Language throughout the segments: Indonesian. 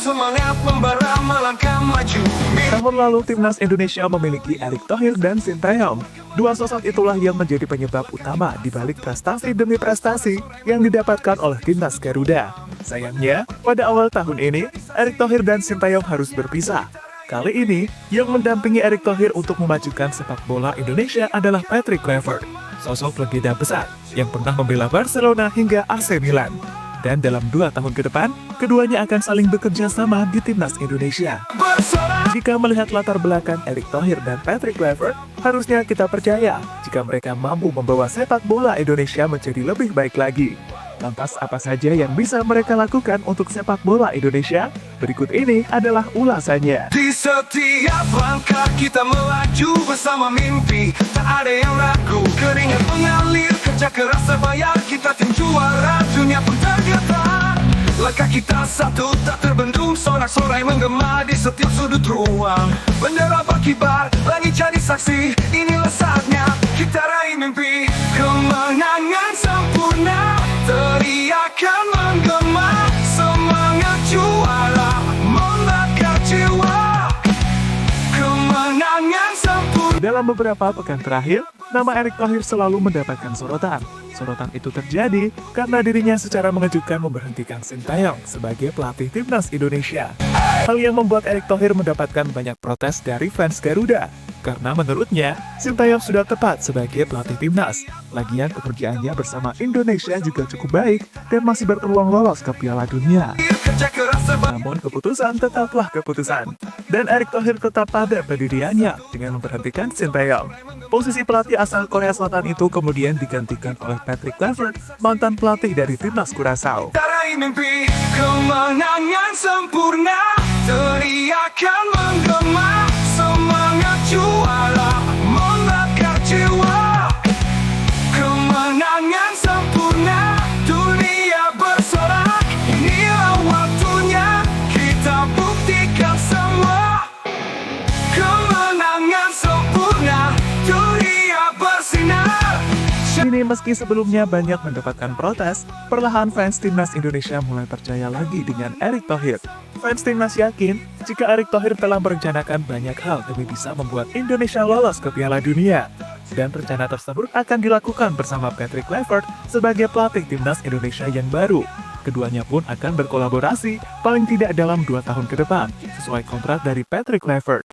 semangat membara melangkah maju. Tahun lalu timnas Indonesia memiliki Erick Thohir dan Sintayong. Dua sosok itulah yang menjadi penyebab utama di balik prestasi demi prestasi yang didapatkan oleh timnas Garuda. Sayangnya, pada awal tahun ini, Erick Thohir dan Sintayong harus berpisah. Kali ini, yang mendampingi Erick Thohir untuk memajukan sepak bola Indonesia adalah Patrick Kluivert, sosok legenda besar yang pernah membela Barcelona hingga AC Milan. Dan dalam 2 tahun ke depan, keduanya akan saling bekerja sama di timnas Indonesia. Jika melihat latar belakang Erick Thohir dan Patrick Kluivert, harusnya kita percaya jika mereka mampu membawa sepak bola Indonesia menjadi lebih baik lagi. Lantas apa saja yang bisa mereka lakukan untuk sepak bola Indonesia? Berikut ini adalah ulasannya. Di setiap langkah kita melaju bersama mimpi, tak ada yang ragu. Keringat mengalir, kerja keras terbayar, kita tim juara, dunia pun tergetar. Langkah kita satu tak terbendung, sorak-sorai menggema di setiap sudut ruang. Bendera berkibar, langit jadi saksi, inilah saatnya kita raih mimpi. Kemenangan sempurna, teriakan menggema, semangat juara membakar jiwa. Kemenangan sempurna. Dalam beberapa pekan terakhir, nama Erick Thohir selalu mendapatkan sorotan. Sorotan itu terjadi karena dirinya secara mengejutkan memberhentikan Sintayong sebagai pelatih timnas Indonesia. Hal yang membuat Erick Thohir mendapatkan banyak protes dari fans Garuda. Karena menurutnya, Sintayong sudah tepat sebagai pelatih timnas. Lagian pekerjaannya bersama Indonesia juga cukup baik dan masih berpeluang lolos ke Piala Dunia. Namun keputusan tetaplah keputusan. Dan Erick Thohir tetap pada pendiriannya dengan memberhentikan Sintayong. Posisi pelatih asal Korea Selatan itu kemudian digantikan oleh Patrick Kluivert, mantan pelatih dari timnas Curaçao. Raih mimpi, kemenangan sempurna, teriakan menggema, semangat juara membakar jiwa. Kemenangan sempurna, dunia bersorak, inilah waktunya kita buktikan semua. Kemenangan sempurna, dunia bersinar. Ini meski sebelumnya banyak mendapatkan protes, perlahan fans timnas Indonesia mulai percaya lagi dengan Erick Thohir. Fans timnas yakin jika Erick Thohir telah merencanakan banyak hal demi bisa membuat Indonesia lolos ke Piala Dunia. Dan rencana tersebut akan dilakukan bersama Patrick Kluivert sebagai pelatih timnas Indonesia yang baru. Keduanya pun akan berkolaborasi paling tidak dalam 2 tahun ke depan, sesuai kontrak dari Patrick Kluivert.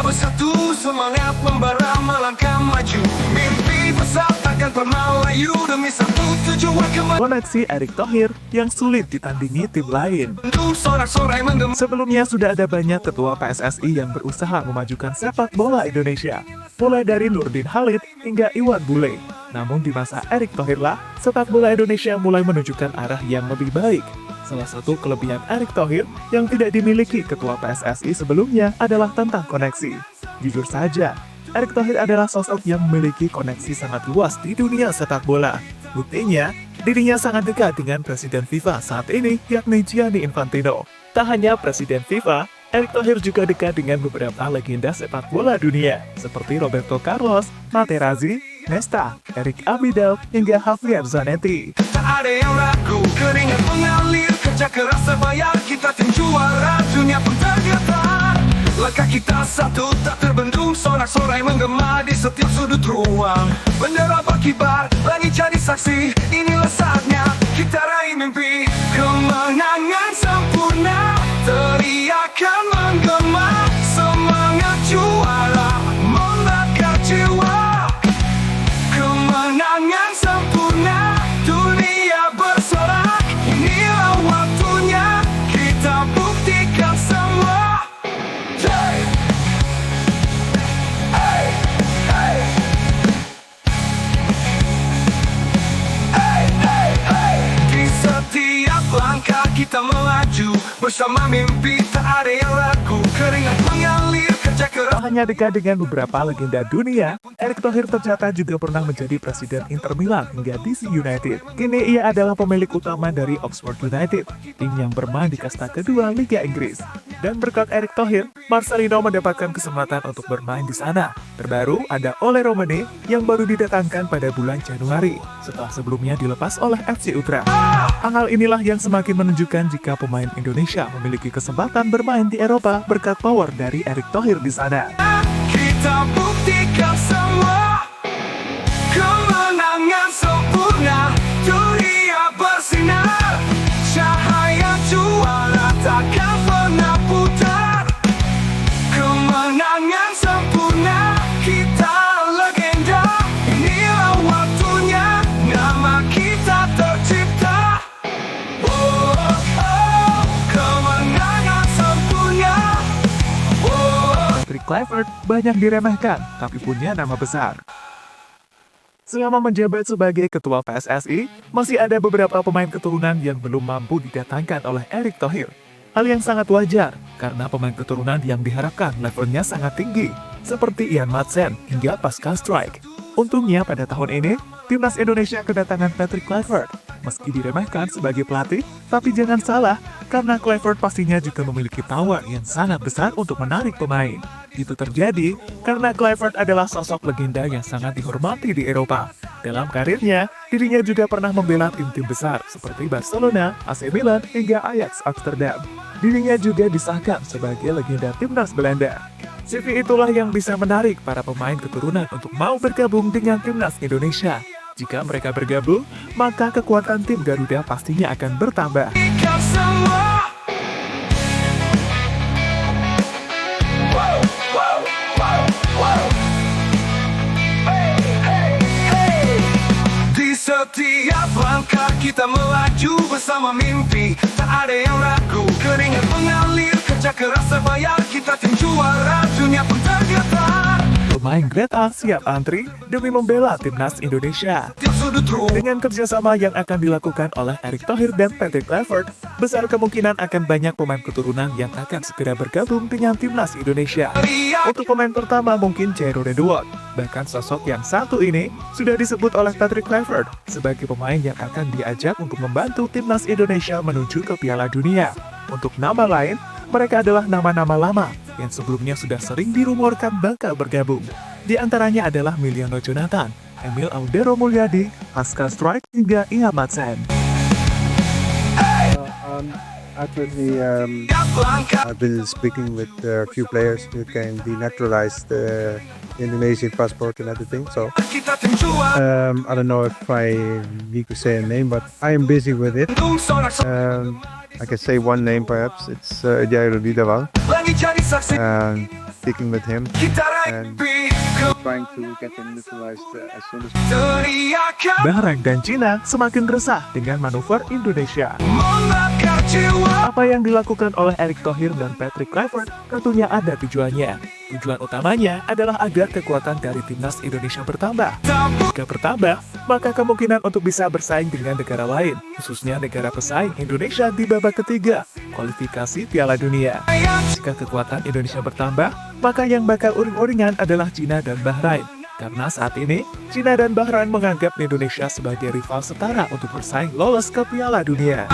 Bersatu semangat membara melangkah maju, mimpi besar takkan pernah layu demi satu tujuan kembali. Koneksi Erick Thohir yang sulit ditandingi tim lain. Sorak-sorai menggema. Sebelumnya sudah ada banyak ketua PSSI yang berusaha memajukan sepak bola Indonesia, mulai dari Nurdin Halid hingga Iwan Bule. Namun di masa Erick Thohir lah, sepak bola Indonesia mulai menunjukkan arah yang lebih baik. Salah satu kelebihan Erick Thohir yang tidak dimiliki ketua PSSI sebelumnya adalah tentang koneksi. Jujur saja, Erick Thohir adalah sosok yang memiliki koneksi sangat luas di dunia sepak bola. Buktinya, dirinya sangat dekat dengan Presiden FIFA saat ini, yakni Gianni Infantino. Tak hanya Presiden FIFA, Erick Thohir juga dekat dengan beberapa legenda sepak bola dunia, seperti Roberto Carlos, Materazzi, Nesta, Eric Abidal, hingga Javier Zanetti. Tak ada yang ragu, keringat mengalir, kerja keras terbayar, kita tim juara, dunia pun tergetar. Langkah kita satu tak terbendung, sorak-sorai menggema di setiap sudut ruang. Bendera berkibar, langit jadi saksi, inilah saatnya kita raih mimpi. Kemenangan sempurna, teriakan menggema, semangat juara membakar jiwa. Kemenangan sempurna, dunia bersorak, inilah waktunya kita buktikan semua. Di setiap langkah kita melaju bersama mimpi, tak ada yang ragu. Keringat mengalir, kerja kerja keras. Tak hanya dekat dengan beberapa legenda dunia, Erick Thohir ternyata juga pernah menjadi presiden Inter Milan hingga DC United. Kini ia adalah pemilik utama dari Oxford United, tim yang bermain di kasta kedua Liga Inggris. Dan berkat Erick Thohir, Marcelino mendapatkan kesempatan untuk bermain di sana. Terbaru ada Ole Romane yang baru didatangkan pada bulan Januari, setelah sebelumnya dilepas oleh FC Utrecht. Hal inilah yang semakin menunjukkan jika pemain Indonesia memiliki kesempatan bermain di Eropa berkat power dari Erick Thohir di sana. Kita buktikan semua kemenangan sempurna, dunia bersinar, cahaya juara takkan pernah putar. Kemenangan sempurna, kita legenda, inilah waktunya, nama kita tercipta. Oh, oh, kemenangan sempurna. Patrick Kluivert banyak diremehkan, tapi punya nama besar. Selama menjabat sebagai ketua PSSI, masih ada beberapa pemain keturunan yang belum mampu didatangkan oleh Erick Thohir. Hal yang sangat wajar, karena pemain keturunan yang diharapkan levelnya sangat tinggi, seperti Ian Madsen hingga Pascal Struijk. Untungnya pada tahun ini, timnas Indonesia kedatangan Patrick Kluivert. Meski diremehkan sebagai pelatih, tapi jangan salah, karena Kluivert pastinya juga memiliki power yang sangat besar untuk menarik pemain. Itu terjadi karena Kluivert adalah sosok legenda yang sangat dihormati di Eropa. Dalam karirnya, dirinya juga pernah membela tim-tim besar seperti Barcelona, AC Milan, hingga Ajax Amsterdam. Dirinya juga disahkan sebagai legenda timnas Belanda. CV itulah yang bisa menarik para pemain keturunan untuk mau bergabung dengan timnas Indonesia. Jika mereka bergabung, maka kekuatan tim Garuda pastinya akan bertambah. Kita semua. Wow, wow, wow, wow. Hey, hey, hey. Di setiap langkah kita melaju bersama mimpi, tak ada yang ragu. Keringat mengalir, kerja keras terbayar, kita tim juara, dunia pun tergetar. Pemain Grade A siap antri demi membela timnas Indonesia. Tiap sudut ruang. Dengan kerjasama yang akan dilakukan oleh Erick Thohir dan Patrick Kluivert, besar kemungkinan akan banyak pemain keturunan yang akan segera bergabung dengan timnas Indonesia. Untuk pemain pertama mungkin Jairo Redwood. Bahkan sosok yang satu ini sudah disebut oleh Patrick Kluivert sebagai pemain yang akan diajak untuk membantu timnas Indonesia menuju ke Piala Dunia. Untuk nama lain, mereka adalah nama-nama lama yang sebelumnya sudah sering dirumorkan bakal bergabung. Di antaranya adalah Miliano Jonathan, Emil Audero Mulyadi, Pascal Struijk, hingga Ian Madsen. Actually, I've been speaking with a few players who can denaturalize the Indonesian passport and everything. So Kita tim juara. I don't know if I need to say a name, but I am busy with it. I can say one name perhaps. It's Jairo Didawal. Langit jadi saksi. Speaking with him, Kita raih and trying to get them neutralized as soon as teriakan Bahrain dan Cina semakin resah dengan manuver Indonesia. membakar jiwa. Apa yang dilakukan oleh Erick Thohir dan Patrick Kluivert tentunya ada tujuannya. Tujuan utamanya adalah agar kekuatan dari timnas Indonesia bertambah. Jika bertambah, maka kemungkinan untuk bisa bersaing dengan negara lain, khususnya negara pesaing Indonesia di babak ketiga, kualifikasi Piala Dunia. Jika kekuatan Indonesia bertambah, maka yang bakal uring-uringan adalah Cina dan Bahrain. Karena saat ini, Cina dan Bahrain menganggap Indonesia sebagai rival setara untuk bersaing lolos ke Piala Dunia.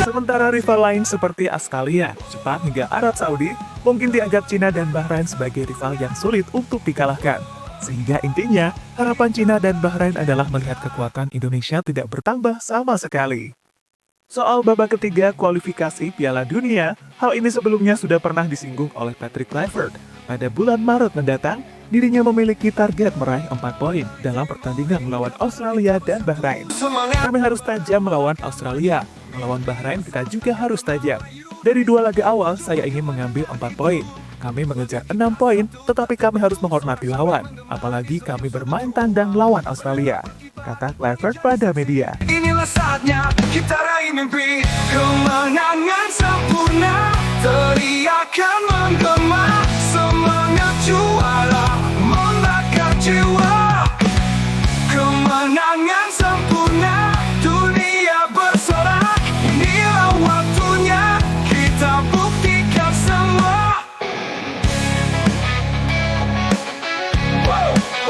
Sementara rival lain seperti Australia, Jepang hingga Arab Saudi mungkin dianggap Cina dan Bahrain sebagai rival yang sulit untuk dikalahkan. Sehingga intinya, harapan Cina dan Bahrain adalah melihat kekuatan Indonesia tidak bertambah sama sekali. Soal babak ketiga kualifikasi Piala Dunia, hal ini sebelumnya sudah pernah disinggung oleh Patrick Kluivert. Pada bulan Maret mendatang, dirinya memiliki target meraih 4 poin dalam pertandingan melawan Australia dan Bahrain. Kami harus tajam melawan Australia, melawan Bahrain kita juga harus tajam. Dari 2 laga awal, saya ingin mengambil 4 poin. Kami mengejar 6 poin, tetapi kami harus menghormati lawan. Apalagi kami bermain tandang lawan Australia, kata Kluivert pada media. Inilah saatnya kita raih mimpi, kemenangan sempurna, teriakan menggema, semangat juara, membakar jiwa. Kemenangan sempurna, dunia bersorak, inilah waktunya, kita buktikan semua.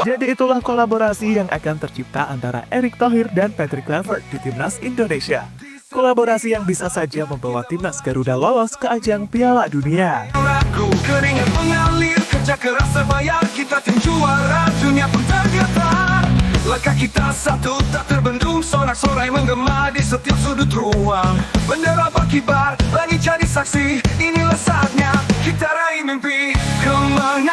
Jadi itulah kolaborasi yang akan tercipta antara Erick Thohir dan Patrick Kluivert di Timnas Indonesia. Kolaborasi yang bisa saja membawa Timnas Garuda lolos ke ajang Piala Dunia. Ragu, keringat mengalir, kerja keras terbayar, kita tim juara, dunia pun tergetar. Langkah kita satu tak terbendung, sorak-sorai menggema di setiap sudut ruang. Bendera berkibar, langit jadi saksi, inilah saatnya kita raih mimpi kemenangan.